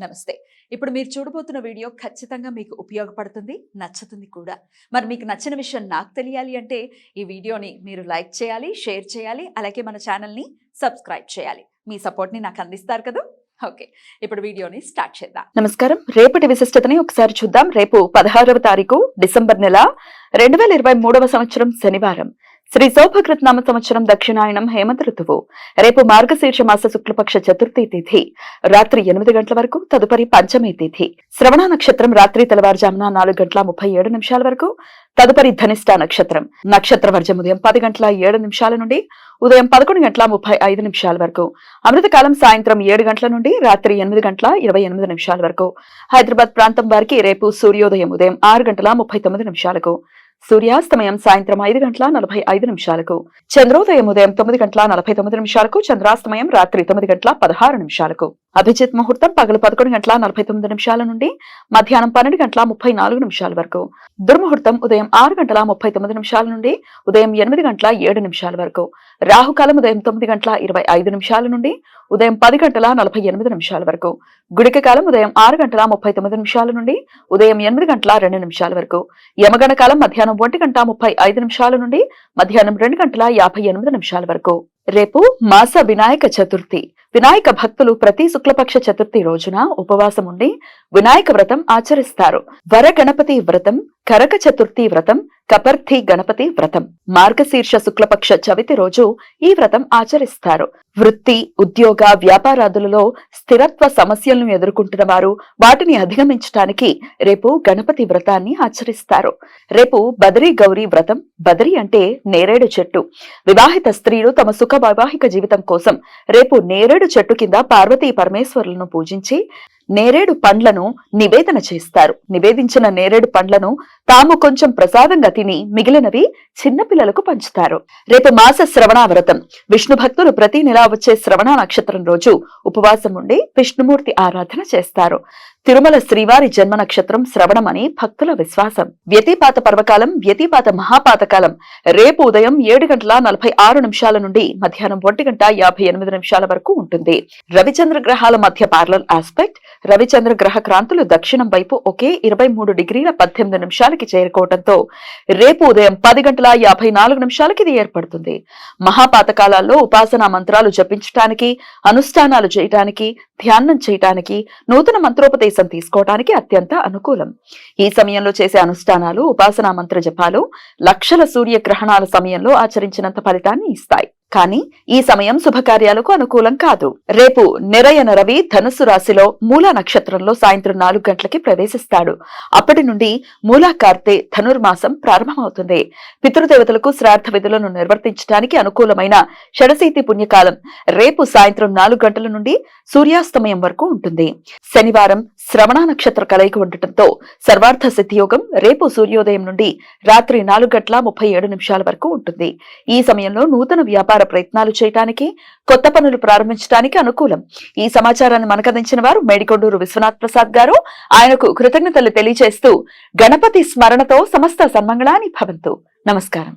నమస్తే. ఇప్పుడు మీరు చూడబోతున్న వీడియో ఖచ్చితంగా మీకు ఉపయోగపడుతుంది, నచ్చుతుంది కూడా. మరి మీకు నచ్చిన విషయం నాకు తెలియాలి అంటే ఈ వీడియోని మీరు లైక్ చేయాలి, షేర్ చేయాలి, అలాగే మన ఛానల్ని సబ్స్క్రైబ్ చేయాలి. మీ సపోర్ట్ని నాకు అందిస్తారు కదా. ఓకే, ఇప్పుడు వీడియోని స్టార్ట్ చేద్దాం. నమస్కారం. రేపటి విశిష్టతని ఒకసారి చూద్దాం. రేపు 16వ తారీఖు డిసెంబర్ నెల 2023వ సంవత్సరం శనివారం. శ్రీ శోభకృత్ నామ సంవత్సరం దక్షిణాయనం హేమంత ఋతువు. రేపు మార్గశీర్ష మాస శుక్లపక్ష చతుర్థి తిథి రాత్రి 8 గంటల వరకు, తదుపరి పంచమి తిథి. శ్రవణ నక్షత్రం రాత్రి తెల్లవారుజామున 4:37 వరకు, తదుపరి ధనిష్ట నక్షత్రం. నక్షత్ర వర్జం ఉదయం 10:07 నుండి ఉదయం 11:35 వరకు. అమృతకాలం సాయంత్రం 7 గంటల నుండి రాత్రి 8:28 వరకు. హైదరాబాద్ ప్రాంతం వారికి రేపు సూర్యోదయం ఉదయం 6:39, సూర్యాస్తమయం సాయంత్రం 5:45, చంద్రోదయం ఉదయం 9:49, చంద్రాస్తమయం రాత్రి 9:16. అభిజిత్ ముహూర్తం పగలు 11:49 నుండి మధ్యాహ్నం 12:34 వరకు. దుర్ముహూర్తం ఉదయం 6:39 నుండి ఉదయం 8:07 వరకు. రాహుకాలం ఉదయం 9:25 నుండి ఉదయం 10:48 వరకు. గుడిక కాలం ఉదయం 6:39 నుండి ఉదయం 8:02 వరకు. యమగణ కాలం మధ్యాహ్నం 1:35 నుండి మధ్యాహ్నం 2:58 వరకు. రేపు మాస వినాయక చతుర్థి. వినాయక భక్తులు ప్రతి శుక్లపక్ష చతుర్థి రోజున ఉపవాసం ఉండి వినాయక వ్రతం ఆచరిస్తారు. వర గణపతి వ్రతం, కరక చతుర్థి వ్రతం, కపర్థి గణపతి వ్రతం. మార్గశీర్ష శుక్లపక్ష చవితి రోజు ఈ వ్రతం ఆచరిస్తారు. వృత్తి, ఉద్యోగ, వ్యాపారాదులలో స్థిరత్వ సమస్యలను ఎదుర్కొంటున్న వారు వాటిని అధిగమించడానికి రేపు గణపతి వ్రతాన్ని ఆచరిస్తారు. రేపు బదరీ గౌరీ వ్రతం. బదరి అంటే నేరేడు చెట్టు. వివాహిత స్త్రీలు తమ సుఖ వైవాహిక జీవితం కోసం రేపు నేరేడు చెట్టు కింద పార్వతీ పరమేశ్వరులను పూజించి నేరేడు పండ్లను నివేదన చేస్తారు. నివేదించిన నేరేడు పండ్లను తాము కొంచెం ప్రసాదంగా తిని మిగిలినవి చిన్నపిల్లలకు పంచుతారు. రేపు మాస శ్రవణ వ్రతం. విష్ణు భక్తులు ప్రతి నెల వచ్చే శ్రవణ నక్షత్రం రోజు ఉపవాసం ఉండి విష్ణుమూర్తి ఆరాధన చేస్తారు. తిరుమల శ్రీవారి జన్మ నక్షత్రం శ్రవణం అని భక్తుల విశ్వాసం. వ్యతిపాత పర్వకాలం, వ్యతిపాత మహాపాతకాలం రేపు ఉదయం 7:46 నుండి మధ్యాహ్నం 1:58 వరకు ఉంటుంది. రవిచంద్ర గ్రహాల మధ్య పార్లల్ ఆస్పెక్ట్. రవిచంద్ర గ్రహ క్రాంతులు దక్షిణం వైపు ఒకే 23:18 చేరుకోవడంతో రేపు ఉదయం 10:54 ఇది ఏర్పడుతుంది. మహాపాతకాలాల్లో ఉపాసనా మంత్రాలు జపించటానికి, అనుష్ఠానాలు చేయటానికి, ధ్యానం చేయటానికి, నూతన మంత్రోపదేశం తీసుకోవటానికి అత్యంత అనుకూలం. ఈ సమయంలో చేసే అనుష్ఠానాలు, ఉపాసనా మంత్ర జపాలు లక్షల సూర్యగ్రహణాల సమయంలో ఆచరించినంత ఫలితాన్ని ఇస్తాయి. కానీ ఈ సమయం శుభకార్యాలకు అనుకూలం కాదు. రేపు నిరయన రవి ధనుస్సు రాశిలో మూలా నక్షత్రంలో సాయంత్రం 4 గంటలకి ప్రవేశిస్తాడు. అప్పటి నుండి మూలా కార్తె ధనుర్మాసం ప్రారంభమవుతుంది. పితృదేవతలకు శ్రాద్ధ విధులను నిర్వర్తించడానికి అనుకూలమైన షడశీతి పుణ్యకాలం రేపు సాయంత్రం 4 గంటల నుండి సూర్యాస్తమయం వరకు ఉంటుంది. శనివారం శ్రవణ నక్షత్ర కలయిక ఉండటంతో సర్వార్థ సిద్ధియోగం రేపు సూర్యోదయం నుండి రాత్రి 4:37 వరకు ఉంటుంది. ఈ సమయంలో నూతన వ్యాపార ప్రయత్నాలు చేయటానికి, కొత్త పనులు ప్రారంభించడానికి అనుకూలం. ఈ సమాచారాన్ని మనకందించిన వారు మేడికొండూరు విశ్వనాథ్ ప్రసాద్ గారు. ఆయనకు కృతజ్ఞతలు తెలియజేస్తూ గణపతి స్మరణతో సమస్త సన్మంగళాని భవంతు. నమస్కారం.